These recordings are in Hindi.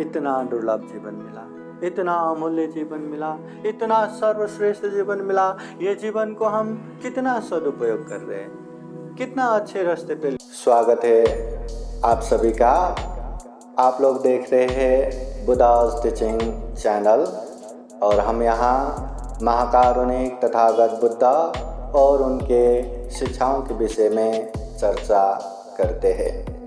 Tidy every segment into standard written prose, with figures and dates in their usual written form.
इतना दुर्लभ जीवन मिला, इतना अमूल्य जीवन मिला, इतना सर्वश्रेष्ठ जीवन मिला। ये जीवन को हम कितना सदुपयोग कर रहे हैं, कितना अच्छे रास्ते पे। स्वागत है आप सभी का। आप लोग देख रहे हैं बुद्धास टीचिंग चैनल और हम यहाँ महाकारुणिक तथागत बुद्धा और उनके शिक्षाओं के विषय में चर्चा करते हैं।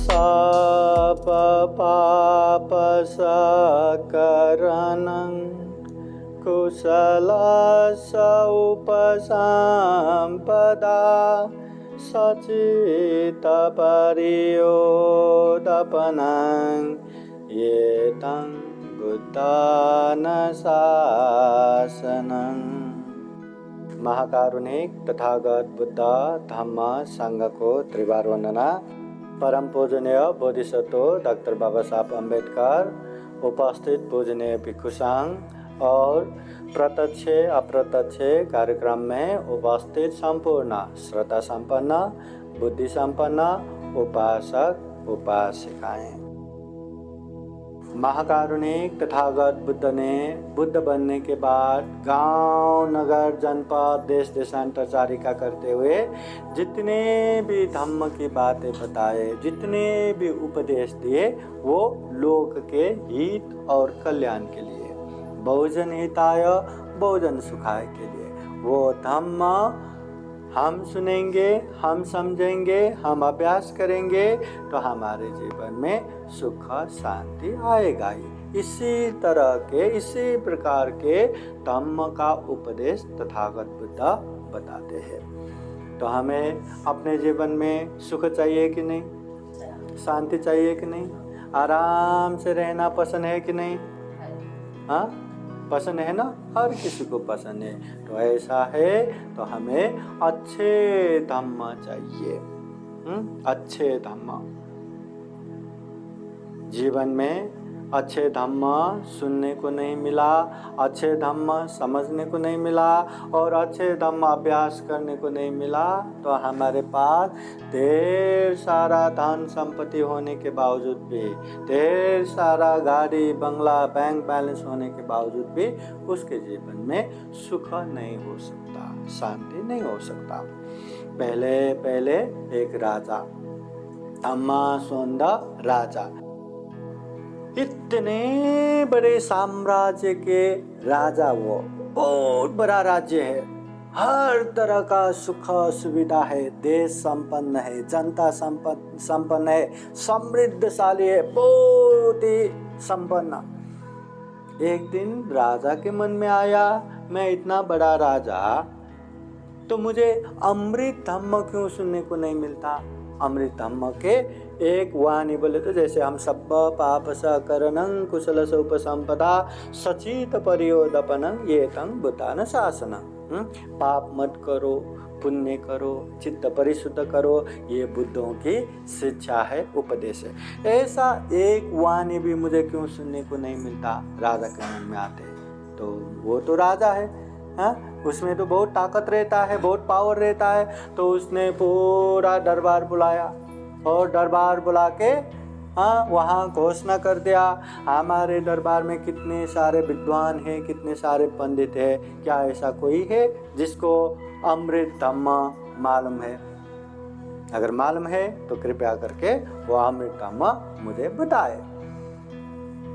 सब पाप सकरणं कुशल उपसंपदा सचित परियोदपनं ये तं बुद्धान शासनं। महाकारुणिक तथागत बुद्ध धम्म संघ को त्रिवार वंदना। परम पूजनीय बोधिसत्व डॉक्टर बाबा साहब अम्बेडकर, उपस्थित पूजनीय भिक्षु संघ और प्रत्यक्ष अप्रत्यक्ष कार्यक्रम में उपस्थित संपूर्ण श्रद्धा संपन्न बुद्धि संपन्न उपासक उपासिकाएं। महाकारुणिक तथागत बुद्ध ने बुद्ध बनने के बाद गांव नगर जनपद देश देशांतर चारिका करते हुए जितने भी धम्म की बातें बताए, जितने भी उपदेश दिए, वो लोक के हित और कल्याण के लिए, बहुजन हिताय बहुजन सुखाय के लिए। वो धम्म हम सुनेंगे, हम समझेंगे, हम अभ्यास करेंगे तो हमारे जीवन में सुख शांति आएगा ही। इसी तरह के, इसी प्रकार के धम्म का उपदेश तथागत बुद्ध बताते हैं। तो हमें अपने जीवन में सुख चाहिए कि नहीं, शांति चाहिए कि नहीं, आराम से रहना पसंद है कि नहीं? हाँ, पसंद है ना, हर किसी को पसंद है। तो ऐसा है तो हमें अच्छे धम्म चाहिए। अच्छे धम्म जीवन में, अच्छे धम्म सुनने को नहीं मिला, अच्छे धम्म समझने को नहीं मिला और अच्छे धम्म अभ्यास करने को नहीं मिला तो हमारे पास ढेर सारा धन संपत्ति होने के बावजूद भी, ढेर सारा गाड़ी बंगला बैंक बैलेंस होने के बावजूद भी उसके जीवन में सुख नहीं हो सकता, शांति नहीं हो सकता। पहले एक राजा, धम्मासोंद राजा, इतने बड़े साम्राज्य के राजा, वो बहुत बड़ा राज्य है, हर तरह का सुख सुविधा है, देश संपन्न है, जनता संपन्न है, समृद्धशाली है, बहुत ही संपन्न। एक दिन राजा के मन में आया, मैं इतना बड़ा राजा, तो मुझे अमृत धम्म क्यों सुनने को नहीं मिलता? अमृत धम्म के एक वाणी बोले तो जैसे हम सब पाप सकरणं कुशल उपसंपदा सचित परियोदपनं ये तं बुद्धान शासनं। पाप मत करो, पुण्य करो, चित्त परिशुद्ध करो, ये बुद्धों की शिक्षा है, उपदेश है। ऐसा एक वाणी भी मुझे क्यों सुनने को नहीं मिलता? राजा के मन में आते। तो वो तो राजा है, उसमें तो बहुत ताकत रहता है, बहुत पावर रहता है। तो उसने पूरा दरबार बुलाया और दरबार बुला के वहाँ घोषणा कर दिया, हमारे दरबार में कितने सारे विद्वान हैं, कितने सारे पंडित हैं, क्या ऐसा कोई है जिसको अमृत धम्म मालूम है? अगर मालूम है तो कृपया करके वो अमृत धम्म मुझे बताए।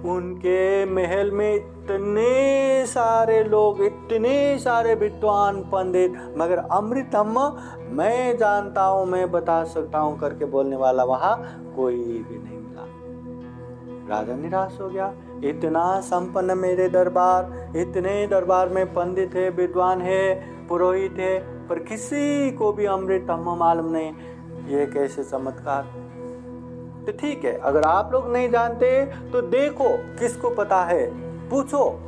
उनके महल में इतने सारे लोग, इतने सारे विद्वान पंडित, मगर अमृत धम्म मैं जानता हूँ, मैं बता सकता हूँ करके बोलने वाला वहाँ कोई भी नहीं मिला। राजा निराश हो गया, इतना संपन्न मेरे दरबार, इतने दरबार में पंडित है, विद्वान है, पुरोहित है, पर किसी को भी अमृत धम्म मालूम नहीं, ये कैसे चमत्कार? तो ठीक है, अगर आप लोग नहीं जानते तो देखो किसको पता है, पूछो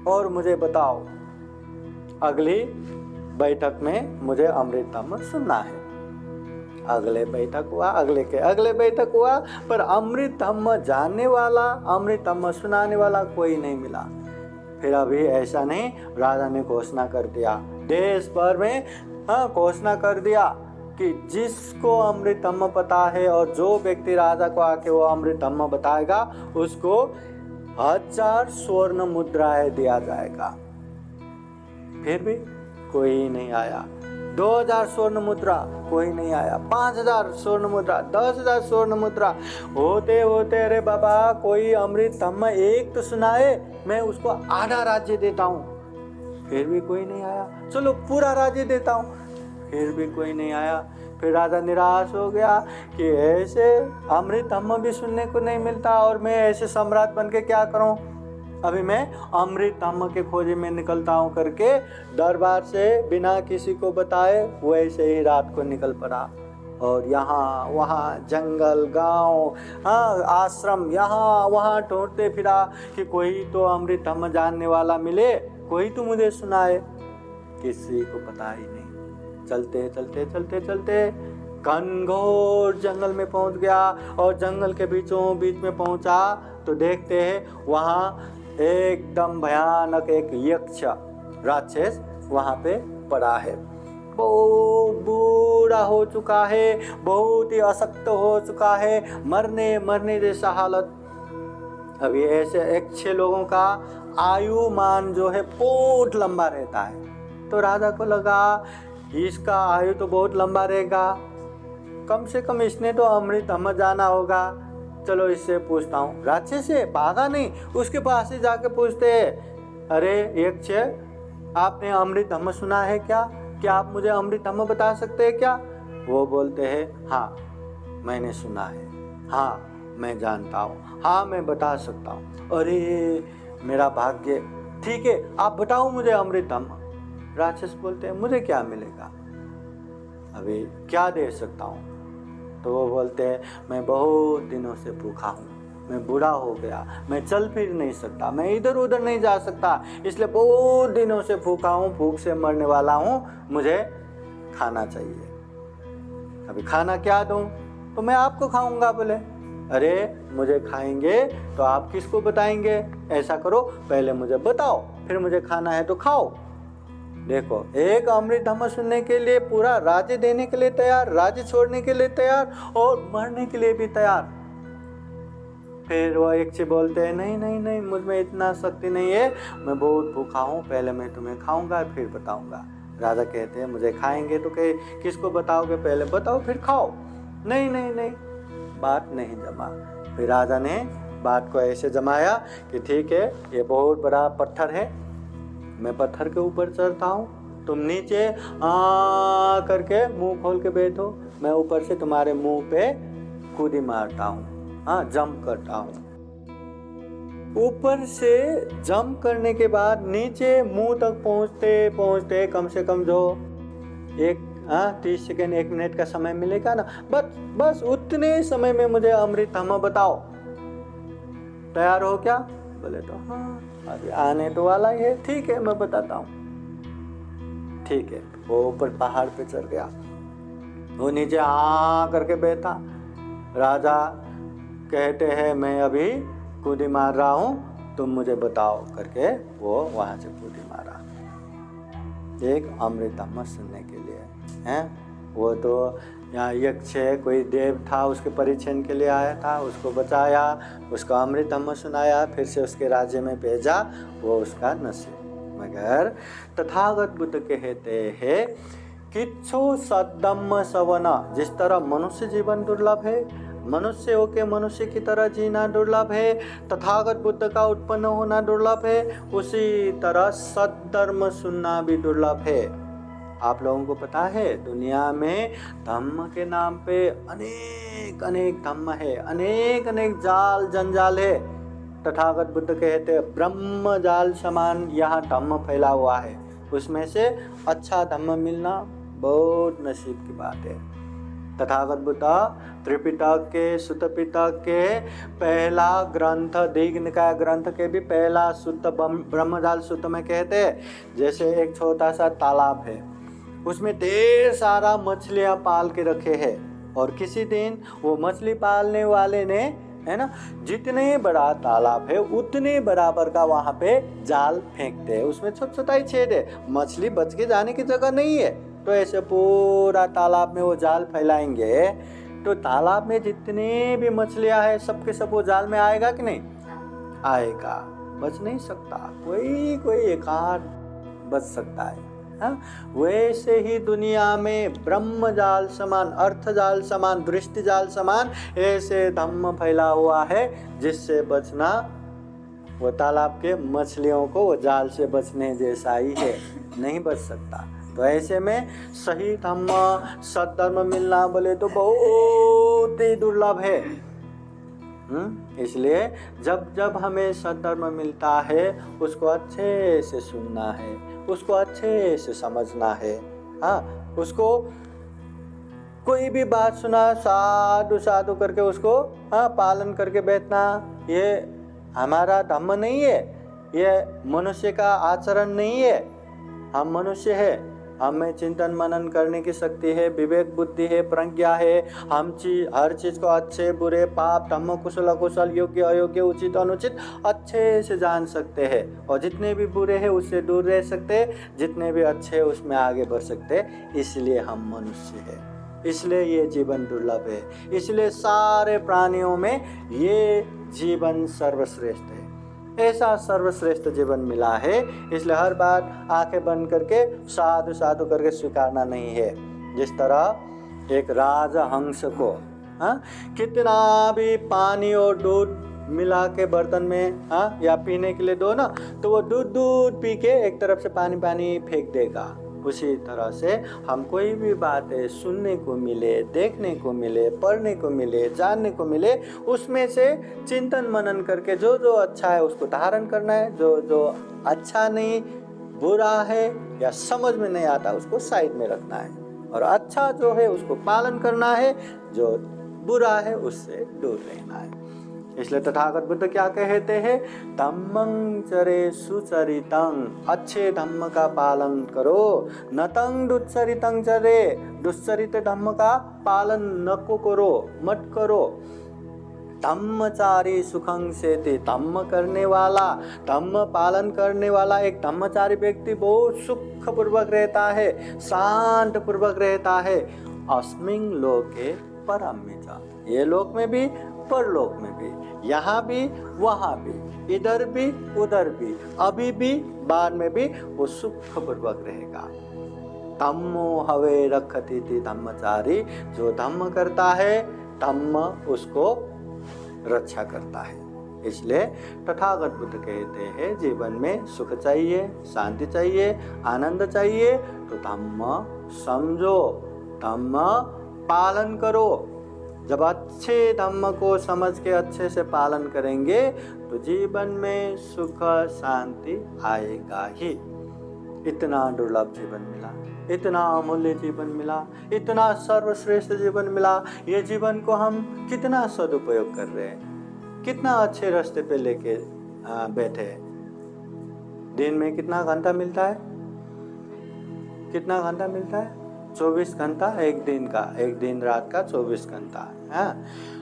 और मुझे बताओ। अगली बैठक में मुझे अमृत धम्म सुनना है। अगले बैठक हुआ, अगले बैठक हुआ, पर अमृत धम्म जानने वाला, अमृत धम्म सुनाने वाला कोई नहीं मिला। फिर अभी ऐसा नहीं, राजा ने घोषणा कर दिया देश भर में, घोषणा कर दिया कि जिसको अमृत धम्म पता है और जो व्यक्ति राजा को आके वो अमृत धम्म बताएगा उसको 1000 स्वर्ण मुद्राएं दिया जाएगा। फिर भी कोई नहीं आया। 2000 स्वर्ण मुद्रा, कोई नहीं आया। 5000 स्वर्ण मुद्रा, 10,000 स्वर्ण मुद्रा, होते होते अरे बाबा कोई अमृत धम्म एक तो सुनाए, मैं उसको आधा राज्य देता हूँ। फिर भी कोई नहीं आया। चलो पूरा राज्य देता हूँ, फिर भी कोई नहीं आया। फिर राजा निराश हो गया कि ऐसे अमृत धम्म भी सुनने को नहीं मिलता और मैं ऐसे सम्राट बन के क्या करूं, अभी मैं अमृत धम्म के खोजे में निकलता हूं करके दरबार से बिना किसी को बताए वैसे ही रात को निकल पड़ा। और यहाँ वहाँ जंगल, गांव, आश्रम, यहाँ वहाँ ढूंढते फिरा कि कोई तो अमृत धम्म जानने वाला मिले, कोई तो मुझे सुनाए। किसी को पता ही नहीं। चलते चलते चलते चलते घनघोर जंगल में पहुंच गया और जंगल के बीचों बीच में पहुंचा तो देखते हैं वहाँ एकदम भयानक एक यक्ष राक्षस वहाँ पे पड़ा है। बहुत बूढ़ा हो चुका है, बहुत ही अशक्त हो चुका है, मरने जैसा हालत। अभी ऐसे एक 6 लोगों का आयुमान जो है बहुत लंबा रहता है। तो राजा को लगा इसका आयु तो बहुत लंबा रहेगा, कम से कम इसने तो अमृत धम्म जाना होगा। चलो इससे पूछता हूँ। राक्षस से भागा नहीं, उसके पास ही जाके पूछते हैं, अरे यक्ष आपने अमृत धम्म सुना है क्या? क्या आप मुझे अमृत धम्म बता सकते हैं क्या? वो बोलते हैं हाँ मैंने सुना है, हाँ मैं जानता हूँ, हाँ मैं बता सकता हूँ। अरे मेरा भाग्य, ठीक है आप बताओ मुझे अमृत धम्म। राक्षस बोलते हैं मुझे क्या मिलेगा, अभी क्या दे सकता हूँ? तो वो बोलते हैं मैं बहुत दिनों से भूखा हूँ, मैं बूढ़ा हो गया, मैं चल फिर नहीं सकता, मैं इधर उधर नहीं जा सकता, इसलिए बहुत दिनों से भूखा हूँ, भूख से मरने वाला हूँ, मुझे खाना चाहिए। अभी खाना क्या दूँ? तो मैं आपको खाऊंगा। बोले अरे मुझे खाएंगे तो आप किसको बताएंगे? ऐसा करो पहले मुझे बताओ, फिर मुझे खाना है तो खाओ। देखो एक अमृत धम्म सुनने के लिए पूरा राज्य देने के लिए तैयार, राज्य छोड़ने के लिए तैयार और मरने के लिए भी तैयार। फिर वो एक से बोलते हैं नहीं नहीं नहीं मुझ में इतना शक्ति नहीं है, मैं बहुत भूखा हूँ, पहले मैं तुम्हें खाऊंगा फिर बताऊंगा। राजा कहते हैं मुझे खाएंगे तो किसको बताओगे? पहले बताओ फिर खाओ। नहीं नहीं नहीं, बात नहीं जमा। फिर राजा ने बात को ऐसे जमाया कि ठीक है ये बहुत बड़ा पत्थर है, मैं पत्थर के ऊपर चढ़ता हूँ, तुम नीचे आ करके मुंह खोल के बैठो, मैं ऊपर से तुम्हारे मुंह पे कूदी मारता हूँ, जंप करता हूँ। ऊपर से जंप करने के बाद नीचे मुंह तक पहुँचते पहुँचते कम से कम जो 30 सेकेंड 1 मिनट का समय मिलेगा ना, बस उतने समय में मुझे अमृत धम्म बताओ। तैयार हो क्या? बोले तो हाँ अभी आने तो वाला ही है, ठीक है मैं बताता हूँ। ठीक है, वो ऊपर पहाड़ पे चढ़ गया, वो नीचे आ करके बैठा। राजा कहते हैं मैं अभी कूदी मार रहा हूँ, तुम मुझे बताओ करके वो वहां से कूदी मारा एक अमृत धम्म सुनने के लिए हैं। वो तो यहाँ यक्ष कोई देव था, उसके परीक्षण के लिए आया था, उसको बचाया, उसको अमृत धम्म सुनाया, फिर से उसके राज्य में भेजा, वो उसका नसीब। मगर तथागत बुद्ध कहते हैं किच्छो सद्धम्म सवना, जिस तरह मनुष्य जीवन दुर्लभ है, मनुष्य होके मनुष्य की तरह जीना दुर्लभ है, तथागत बुद्ध का उत्पन्न होना दुर्लभ है, उसी तरह सद्धर्म सुनना भी दुर्लभ है। आप लोगों को पता है दुनिया में धम्म के नाम पे अनेक अनेक धम्म है, अनेक अनेक जाल जंजाल है। तथागत बुद्ध कहते हैं ब्रह्म जाल समान यहाँ धम्म फैला हुआ है, उसमें से अच्छा धम्म मिलना बहुत नसीब की बात है। तथागत बुद्ध त्रिपिटक के सुत्त पिटक के पहला ग्रंथ दीघ निकाय ग्रंथ के भी पहला सुत्त ब्रह्मजाल सुत्त में कहते हैं जैसे एक छोटा सा तालाब है, उसमें ढेर सारा मछलियां पाल के रखे हैं और किसी दिन वो मछली पालने वाले ने है ना। जितने बड़ा तालाब है उतने बराबर का वहाँ पे जाल फेंकते हैं, उसमें छोटा छोटा ही छेद है, मछली बच के जाने की जगह नहीं है। तो ऐसे पूरा तालाब में वो जाल फैलाएंगे तो तालाब में जितने भी मछलियां हैं सबके सब वो जाल में आएगा कि नहीं आएगा, बच नहीं सकता, कोई एक आध बच सकता है। हाँ, वैसे ही दुनिया में ब्रह्म जाल समान, अर्थ जाल समान, दृष्टि जाल समान ऐसे धम्म फैला हुआ है जिससे बचना वो तालाब के मछलियों को वो जाल से बचने जैसा ही है, नहीं बच सकता। तो ऐसे में सही धम्म सद्धर्म मिलना बोले तो बहुत ही दुर्लभ है। इसलिए जब जब हमें सद्धर्म मिलता है उसको अच्छे से सुनना है, उसको अच्छे से समझना है। हाँ, उसको कोई भी बात सुना साधु साधु करके उसको पालन करके बैठना, ये हमारा धम्म नहीं है, ये मनुष्य का आचरण नहीं है। हम मनुष्य है, हमें चिंतन मनन करने की शक्ति है, विवेक बुद्धि है, प्रज्ञा है, हम हर चीज को अच्छे बुरे पाप धम्म कुशल अकुशल योग्य अयोग्य उचित अनुचित अच्छे से जान सकते हैं, और जितने भी बुरे हैं उससे दूर रह सकते हैं, जितने भी अच्छे हैं उसमें आगे बढ़ सकते हैं। इसलिए हम मनुष्य हैं, इसलिए ये जीवन दुर्लभ है, इसलिए सारे प्राणियों में ये जीवन सर्वश्रेष्ठ है। ऐसा सर्वश्रेष्ठ जीवन मिला है, इसलिए हर बात आंखें बंद करके साधु साधु करके स्वीकारना नहीं है। जिस तरह एक राजहंस को कितना भी पानी और दूध मिला के बर्तन में या पीने के लिए दो ना, तो वो दूध पी के एक तरफ से पानी फेंक देगा। उसी तरह से हम कोई भी बातें सुनने को मिले, देखने को मिले, पढ़ने को मिले, जानने को मिले, उसमें से चिंतन मनन करके जो जो अच्छा है उसको धारण करना है, जो जो अच्छा नहीं बुरा है या समझ में नहीं आता उसको साइड में रखना है, और अच्छा जो है उसको पालन करना है, जो बुरा है उससे दूर रहना है। इसलिए तथागत बुद्ध क्या कहते हैं, धम्मं चरे सुचरितं, अच्छे धम्म का पालन करो, नतं दुच्चरितं चरे, दुश्चरित धम्म का पालन नको करो, मत करो। धम्मचारी सुखं सेति, धम्म करने वाला, धम्म पालन करने वाला एक धम्मचारी व्यक्ति बहुत सुख पूर्वक रहता है, शांत पूर्वक रहता है। अस्मिन् लोके परमिता, ये लोक में भी परलोक में भी, यहाँ भी वहाँ भी, इधर भी उधर भी, अभी भी बाद में भी वो सुख पूर्वक रहेगा। धम्मो हवे रखति थी धम्मचारी, जो धम्म करता है धम्म उसको रक्षा करता है। इसलिए तथागत बुद्ध कहते हैं जीवन में सुख चाहिए, शांति चाहिए, आनंद चाहिए तो धम्म समझो, धम्म पालन करो। जब अच्छे धम्म को समझ के अच्छे से पालन करेंगे तो जीवन में सुख शांति आएगा ही। इतना दुर्लभ जीवन मिला, इतना अमूल्य जीवन मिला, इतना सर्वश्रेष्ठ जीवन मिला, ये जीवन को हम कितना सदुपयोग कर रहे हैं, कितना अच्छे रास्ते पे लेके बैठे हैं। दिन में कितना घंटा मिलता है, कितना घंटा मिलता है? 24 घंटा एक दिन का, एक दिन रात का 24 घंटा है।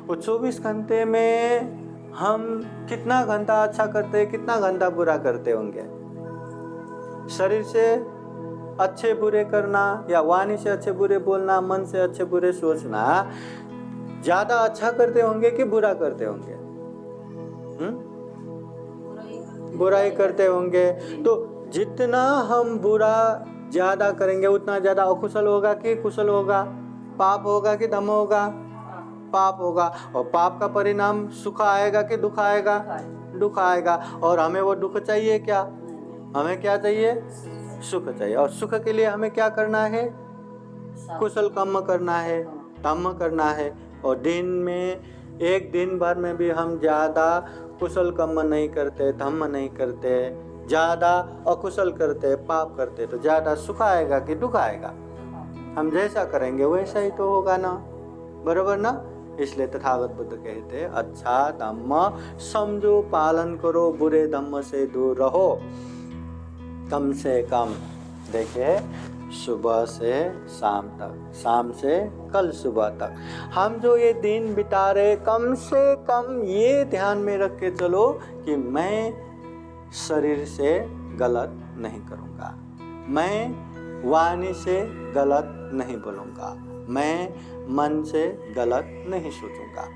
वो 24 घंटे में हम कितना घंटा अच्छा करते हैं, कितना घंटा बुरा करते होंगे। शरीर से अच्छे बुरे करना या वाणी से अच्छे बुरे बोलना, मन से अच्छे बुरे सोचना, ज्यादा अच्छा करते होंगे कि बुरा करते होंगे? बुराई करते होंगे। तो जितना हम बुरा ज्यादा करेंगे उतना ज्यादा अकुशल होगा कि कुशल होगा, पाप होगा कि धम्म होगा? पाप होगा। और पाप का परिणाम सुख आएगा कि दुख आएगा? दुख आएगा। और हमें वो दुख चाहिए क्या? हमें क्या चाहिए? सुख चाहिए। और सुख के लिए हमें क्या करना है? कुशल कर्म करना है, धम्म करना है। और दिन में एक दिन भर में भी हम ज्यादा कुशल कर्म नहीं करते, धम्म नहीं करते, ज्यादा अकुशल करते, पाप करते, तो ज्यादा सुख आएगा कि दुख आएगा? हम जैसा करेंगे वैसा ही तो होगा ना, बराबर ना। इसलिए तथागत बुद्ध कहते हैं अच्छा धम्म समझो, पालन करो, बुरे धम्म से दूर रहो। कम से कम देखिए, सुबह से शाम तक, शाम से कल सुबह तक हम जो ये दिन बिता रहे, कम से कम ये ध्यान में रख के चलो कि मैं शरीर से गलत नहीं करूँगा, मैं वाणी से गलत नहीं बोलूँगा, मैं मन से गलत नहीं सोचूंगा।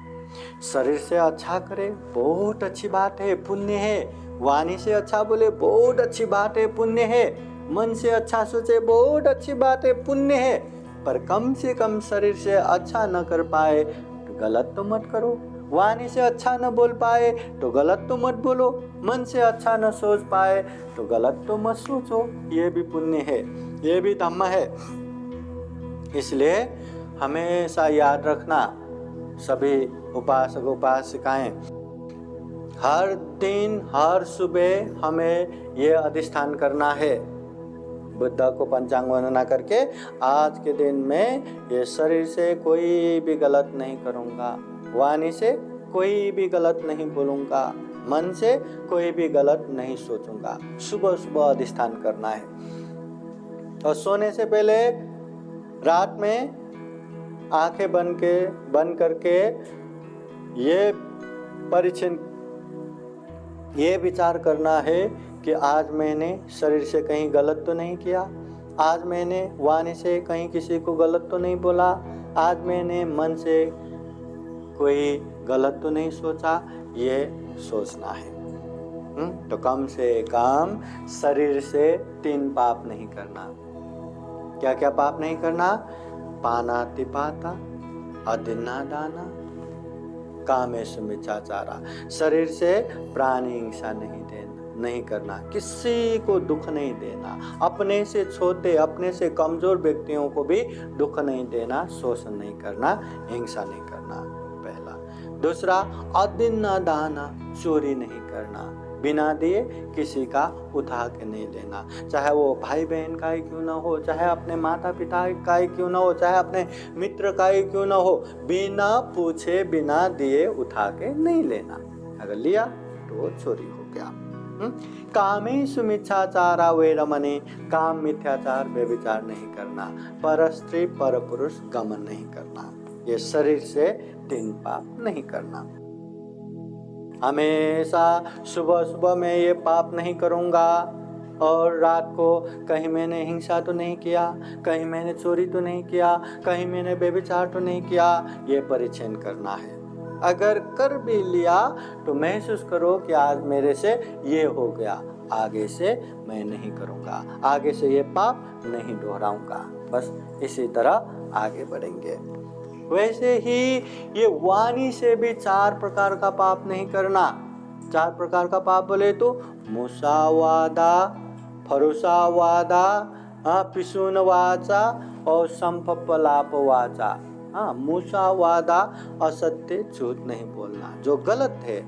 शरीर से अच्छा करे, बहुत अच्छी बात है, पुण्य है। वाणी से अच्छा बोले, बहुत अच्छी बात है, पुण्य है। मन से अच्छा सोचे, बहुत अच्छी बात है, पुण्य है। पर कम से कम शरीर से अच्छा न कर पाए तो गलत तो मत करो। वाणी से अच्छा न बोल पाए तो गलत तो मत बोलो। मन से अच्छा न सोच पाए तो गलत तो मत सोचो। ये भी पुण्य है, ये भी धम्म है। इसलिए हमेशा याद रखना, सभी उपासक उपासिकाएं, हर दिन हर सुबह हमें ये अधिष्ठान करना है, बुद्ध को पंचांग वर्णना करके आज के दिन में ये शरीर से कोई भी गलत नहीं करूँगा, वाणी से कोई भी गलत नहीं बोलूँगा, मन से कोई भी गलत नहीं सोचूंगा। सुबह सुबह अधिष्ठान करना है। और सोने से पहले रात में आंखें बंद करके ये विचार करना है कि आज मैंने शरीर से कहीं गलत तो नहीं किया, आज मैंने वाणी से कहीं किसी को गलत तो नहीं बोला, आज मैंने मन से कोई गलत तो नहीं सोचा। ये सोचना है। तो कम से कम शरीर से 3 पाप नहीं करना। क्या क्या पाप नहीं करना? पानातिपाता, अदिन्नादाना, कामेषु मिच्छाचारा। शरीर से प्राणी हिंसा नहीं करना, किसी को दुख नहीं देना, अपने से छोटे अपने से कमजोर व्यक्तियों को भी दुख नहीं देना, शोषण नहीं करना, हिंसा नहीं करना, पहला। दूसरा, अदिन्नादाना, चोरी नहीं करना, बिना दिए किसी का उठा के नहीं देना, चाहे वो भाई बहन का ही क्यों ना हो, चाहे अपने माता पिता का ही क्यों ना हो, चाहे अपने मित्र का ही क्यों ना हो, बिना पूछे बिना दिए उठा के नहीं लेना। अगर लिया तो वो चोरी हो गया। कामेषु मिच्छाचारा वैरमणि, काम मिथ्याचार व्यभिचार नहीं करना, पर स्त्री पर पुरुष गमन नहीं करना, ये शरीर से 3 पाप नहीं करना। हमेशा सुबह सुबह मैं ये पाप नहीं करूँगा, और रात को कहीं मैंने हिंसा तो नहीं किया, कहीं मैंने चोरी तो नहीं किया, कहीं मैंने व्यभिचार तो नहीं किया, ये परिचय करना है। अगर कर भी लिया तो महसूस करो कि आज मेरे से ये हो गया, आगे से मैं नहीं करूँगा, आगे से ये पाप नहीं दोहराऊँगा। बस इसी तरह आगे बढ़ेंगे। वैसे ही ये वाणी से भी 4 प्रकार का पाप नहीं करना। 4 प्रकार का पाप बोले तो मुसावादा, फरुसावादा, पिसून वाचा और संपप्पलाप वाचा। मुसावादा, असत्य झूठ नहीं बोलना, जो गलत है,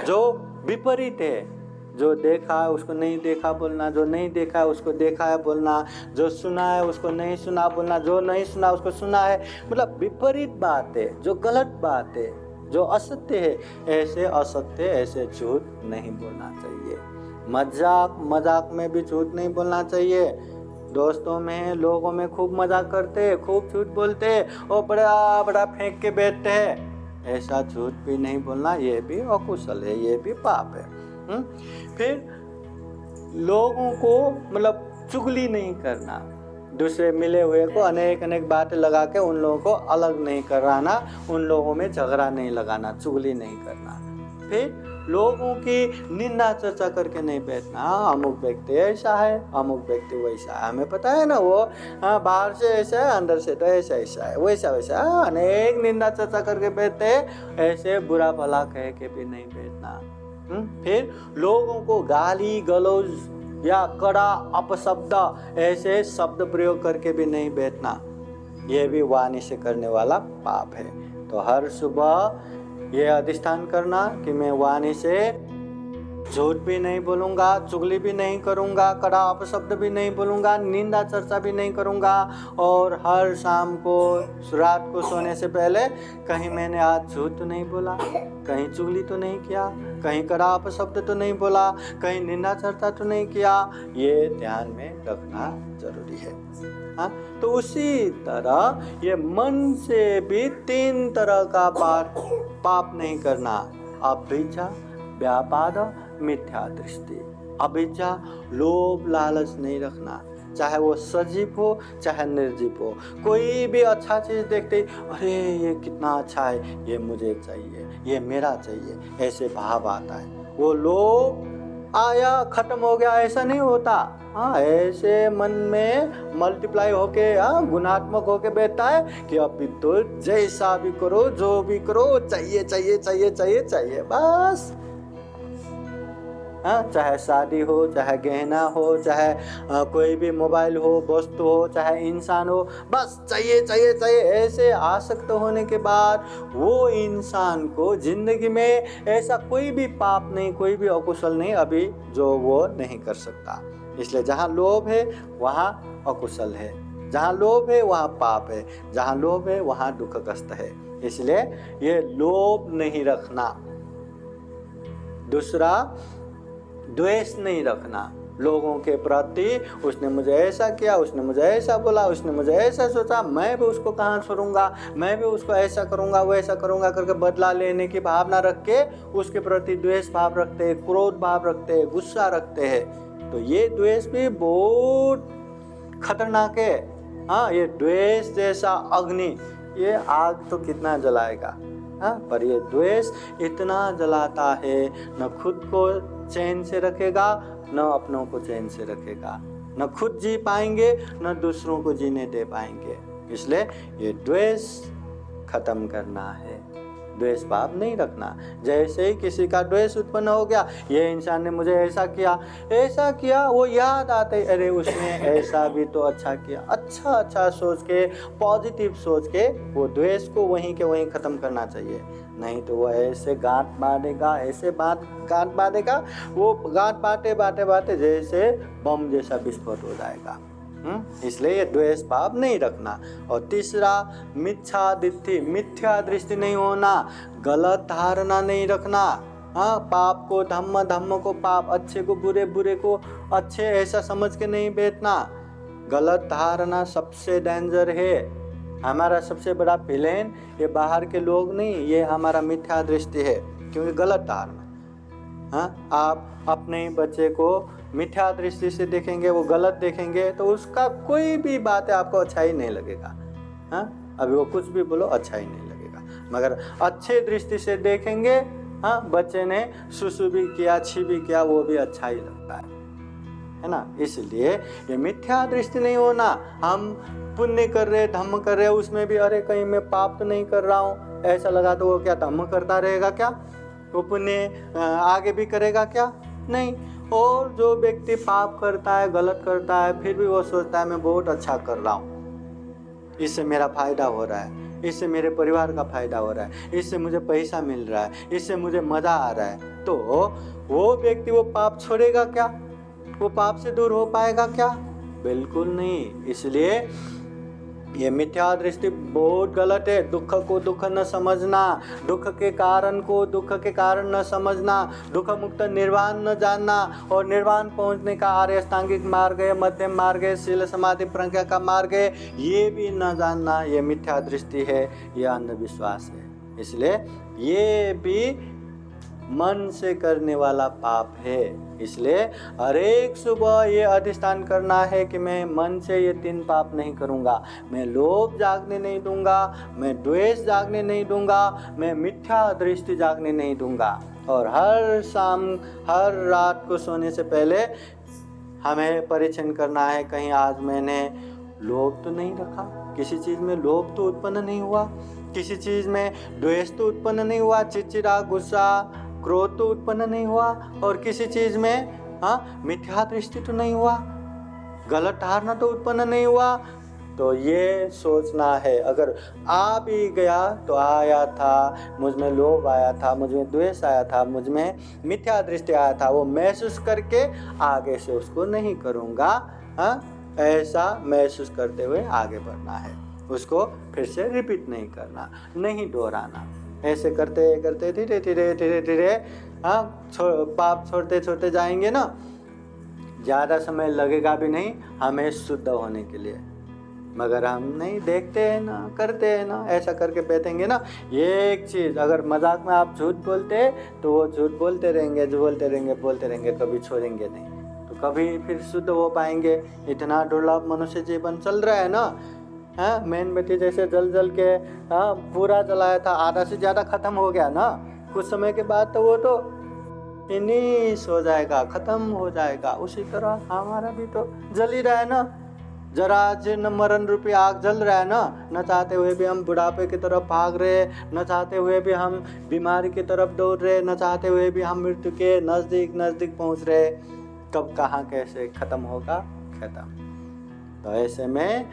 जो विपरीत है, जो देखा है उसको नहीं देखा बोलना, जो नहीं देखा है उसको देखा है बोलना, जो सुना है उसको नहीं सुना बोलना, जो नहीं सुना उसको सुना है, मतलब विपरीत बात है, जो गलत बात है, जो असत्य है, ऐसे असत्य ऐसे झूठ नहीं बोलना चाहिए। मजाक में भी झूठ नहीं बोलना चाहिए। दोस्तों में लोगों में खूब मजाक करते, खूब झूठ बोलते और बड़ा बड़ा फेंक के बैठते हैं, ऐसा झूठ भी नहीं बोलना, ये भी अकुशल है, ये भी पाप है। फिर लोगों को मतलब चुगली नहीं करना, दूसरे मिले हुए को अनेक बातें लगा के उन लोगों को अलग नहीं कराना, उन लोगों में झगड़ा नहीं लगाना, चुगली नहीं करना। फिर लोगों की निंदा चर्चा करके नहीं बैठना, अमुक व्यक्ति ऐसा है, अमुक व्यक्ति वैसा है, हमें पता है ना, वो बाहर से ऐसा है, अंदर से तो ऐसा है, वैसा अनेक निंदा चर्चा करके बैठते हैं, ऐसे बुरा भला कह के भी नहीं बैठना। फिर लोगों को गाली गलौज या कड़ा अपशब्द ऐसे शब्द प्रयोग करके भी नहीं बैठना, यह भी वाणी से करने वाला पाप है। तो हर सुबह ये अधिष्ठान करना कि मैं वाणी से झूठ भी नहीं बोलूँगा, चुगली भी नहीं करूँगा, कड़ा अपशब्द भी नहीं बोलूँगा, निंदा चर्चा भी नहीं करूँगा। और हर शाम को रात को सोने से पहले कहीं मैंने आज झूठ तो नहीं बोला, कहीं चुगली तो नहीं किया, कहीं कड़ा अपशब्द तो नहीं बोला, कहीं निंदा चर्चा तो नहीं किया। ये ध्यान में रखना जरूरी है। हाँ, तो उसी तरह ये मन से भी 3 तरह का पाप नहीं करना। अभिज्ञा, व्यापाद, मिथ्या दृष्टि। अभिज्ञा, लोभ लालच नहीं रखना, चाहे वो सजीव हो चाहे निर्जीव हो। कोई भी अच्छा चीज़ देखते ही अरे ये कितना अच्छा है, ये मुझे चाहिए, ये मेरा चाहिए, ऐसे भाव आता है। वो लोभ आया खत्म हो गया ऐसा नहीं होता। हाँ, ऐसे मन में मल्टीप्लाई होके गुणात्मक होके बैठता है कि अभी तो जैसा भी करो, जो भी करो, चाहिए चाहिए चाहिए चाहिए चाहिए बस। हाँ, चाहे शादी हो, चाहे गहना हो, चाहे कोई भी मोबाइल हो, वस्तु हो, चाहे इंसान हो, बस चाहिए चाहिए चाहिए। ऐसे आसक्त होने के बाद वो इंसान को जिंदगी में ऐसा कोई भी पाप नहीं, कोई भी अकुशल नहीं अभी जो वो नहीं कर सकता। इसलिए जहाँ लोभ है वहाँ अकुशल है, जहाँ लोभ है वहाँ पाप है, जहाँ लोभ है वहाँ दुख कष्ट है। इसलिए ये लोभ नहीं रखना। दूसरा, द्वेष नहीं रखना लोगों के प्रति। उसने मुझे ऐसा किया, उसने मुझे ऐसा बोला, उसने मुझे ऐसा सोचा, मैं भी उसको कहाँ छोड़ूंगा, मैं भी उसको ऐसा करूंगा वैसा करूंगा करके बदला लेने की भावना रख के उसके प्रति द्वेष भाव रखते हैं, क्रोध भाव रखते हैं, गुस्सा रखते हैं। तो ये द्वेष भी बहुत खतरनाक है। हाँ, ये द्वेष जैसा अग्नि, ये आग तो कितना जलाएगा। हाँ, पर ये द्वेष इतना जलाता है, न खुद को चैन से रखेगा, न अपनों को चैन से रखेगा, न खुद जी पाएंगे न दूसरों को जीने दे पाएंगे। इसलिए ये द्वेष खत्म करना है, द्वेष भाव नहीं रखना। जैसे ही किसी का द्वेष उत्पन्न हो गया, ये इंसान ने मुझे ऐसा किया, वो याद आते अरे उसने ऐसा भी तो अच्छा किया। अच्छा सोच के, पॉजिटिव सोच के वो द्वेष को वहीं के वहीं खत्म करना चाहिए। नहीं तो वो ऐसे गांठ बांधेगा, गांठ बांधेगा, वो गांठ बांटे जैसे बम जैसा विस्फोट हो जाएगा। इसलिए ये द्वेष भाव नहीं रखना। और तीसरा, मिथ्या दृष्टि नहीं होना, गलत धारणा नहीं रखना। हाँ, पाप को धम्म, धम्म को पाप, अच्छे को बुरे, बुरे को अच्छे ऐसा समझ के नहीं बैठना। गलत धारणा सबसे डेंजर है। हमारा सबसे बड़ा विलेन ये बाहर के लोग नहीं, ये हमारा मिथ्या दृष्टि है। क्योंकि गलत धारणा, हाँ, आप अपने बच्चे को मिथ्या दृष्टि से देखेंगे, वो गलत देखेंगे, तो उसका कोई भी बात है आपको अच्छा ही नहीं लगेगा। हाँ, अभी वो कुछ भी बोलो अच्छा ही नहीं लगेगा। मगर अच्छे दृष्टि से देखेंगे, हाँ, बच्चे ने सुसु भी किया, छी भी किया, वो भी अच्छा ही लगता है ना। इसलिए ये मिथ्या दृष्टि नहीं होना। हम पुण्य कर रहे, धम्म कर रहे, उसमें भी अरे कहीं मैं पाप तो नहीं कर रहा हूँ, ऐसा लगा तो वो क्या धम्म करता रहेगा क्या? वो पुण्य आगे भी करेगा क्या? नहीं। और जो व्यक्ति पाप करता है, गलत करता है, फिर भी वो सोचता है मैं बहुत अच्छा कर रहा हूँ, इससे मेरा फायदा हो रहा है, इससे मेरे परिवार का फायदा हो रहा है, इससे मुझे पैसा मिल रहा है, इससे मुझे मजा आ रहा है, तो वो व्यक्ति वो पाप छोड़ेगा क्या? वो पाप से दूर हो पाएगा क्या? बिल्कुल नहीं। इसलिए ये मिथ्या दृष्टि बहुत गलत है। दुख को दुख न समझना, दुख के कारण को दुख के कारण न समझना, दुख मुक्त निर्वाण न जानना, और निर्वाण पहुंचने का आर्य अष्टांगिक मार्ग है, मध्यम मार्ग है, शील समाधि प्रज्ञा का मार्ग है, ये भी न जानना, ये मिथ्या दृष्टि है, ये अंधविश्वास है। इसलिए ये भी मन से करने वाला पाप है। इसलिए हर एक सुबह ये अधिष्ठान करना है कि मैं मन से ये 3 पाप नहीं करूँगा। मैं लोभ जागने नहीं दूंगा, मैं द्वेष जागने नहीं दूंगा, मैं मिथ्या दृष्टि जागने नहीं दूंगा। और हर शाम, हर रात को सोने से पहले हमें परीक्षण करना है, कहीं आज मैंने लोभ तो नहीं रखा, किसी चीज़ में लोभ तो उत्पन्न नहीं हुआ, किसी चीज़ में द्वेष तो उत्पन्न नहीं हुआ, चिड़चिड़ा, गुस्सा, क्रोध तो उत्पन्न नहीं हुआ, और किसी चीज़ में मिथ्या दृष्टि तो नहीं हुआ, गलत धारणा तो उत्पन्न नहीं हुआ, तो ये सोचना है, अगर आ भी गया तो आया था, मुझ में लोभ आया था, मुझ में द्वेष आया था, मुझ में मिथ्या दृष्टि आया था, वो महसूस करके आगे से उसको नहीं करूँगा। ऐसा महसूस करते हुए आगे बढ़ना है, उसको फिर से रिपीट नहीं करना, नहीं दोहराना। ऐसे करते करते धीरे धीरे धीरे धीरे पाप छोड़ते छोड़ते जाएंगे ना, ज़्यादा समय लगेगा भी नहीं हमें शुद्ध होने के लिए। मगर हम नहीं देखते हैं ना, करते हैं ना, ऐसा करके बैठेंगे ना। ये एक चीज़, अगर मजाक में आप झूठ बोलते तो वो झूठ बोलते रहेंगे, बोलते रहेंगे, कभी छोड़ेंगे नहीं, तो कभी फिर शुद्ध हो पाएंगे। इतना दुर्लभ मनुष्य जीवन चल रहा है ना। मेणबत्ती जैसे जल जल के पूरा जलाया था, आधा से ज़्यादा खत्म हो गया ना, कुछ समय के बाद तो वो तो फिनिश हो जाएगा, खत्म हो जाएगा। उसी तरह हमारा भी तो जल ही रहा है ना, जरा जीर्ण मरण रूपी आग जल रहा है ना। न चाहते हुए भी हम बुढ़ापे की तरफ भाग रहे, न चाहते हुए भी हम बीमारी की तरफ दौड़ रहे, न चाहते हुए भी हम मृत्यु के नज़दीक नज़दीक पहुंच रहे। कब कहाँ कैसे खत्म होगा, खत्म। तो ऐसे में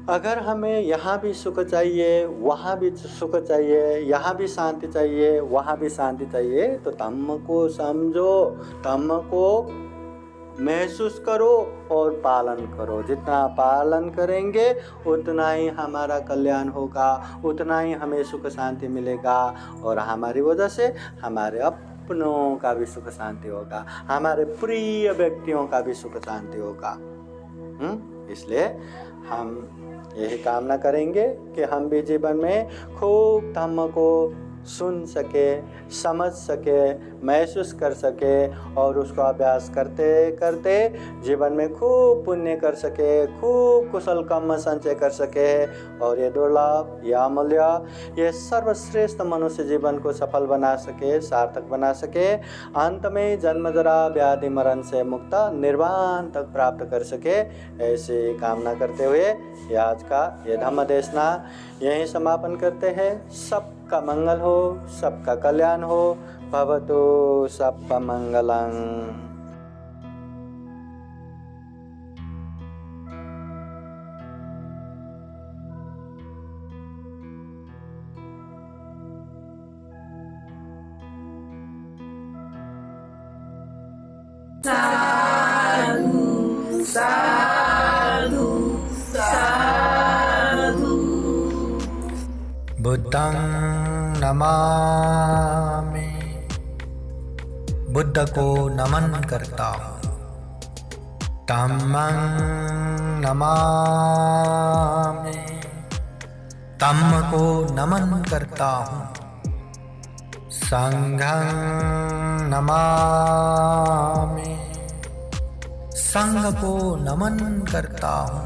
अगर हमें यहाँ भी सुख चाहिए, वहाँ भी सुख चाहिए, यहाँ भी शांति चाहिए, वहाँ भी शांति चाहिए, तो धम्म को समझो, धम्म को महसूस करो और पालन करो। जितना पालन करेंगे उतना ही हमारा कल्याण होगा, उतना ही हमें सुख शांति मिलेगा, और हमारी वजह से हमारे अपनों का भी सुख शांति होगा, हमारे प्रिय व्यक्तियों का भी सुख शांति होगा। इसलिए हम यही कामना करेंगे कि हम भी जीवन में खूब धम्म को सुन सके, समझ सके, महसूस कर सके, और उसको अभ्यास करते करते जीवन में खूब पुण्य कर सके, खूब कुशल कर्म संचय कर सके, और ये दुर्लभ, ये अमूल्य, ये सर्वश्रेष्ठ मनुष्य जीवन को सफल बना सके, सार्थक बना सके, अंत में जन्म जरा व्याधि मरण से मुक्त निर्वाण तक प्राप्त कर सके। ऐसी कामना करते हुए ये आज का ये धम्म देशना यहीं समापन करते हैं। सबका मंगल हो, सबका कल्याण हो। भवतु सबका मंगलम्। साधु साधु साधु। बुद्धं नमामि, बुद्ध को नमन करता हूँ। धम्मं नमामि, धम्म को नमन करता हूँ। संघं नमामि, संघ को नमन करता हूँ।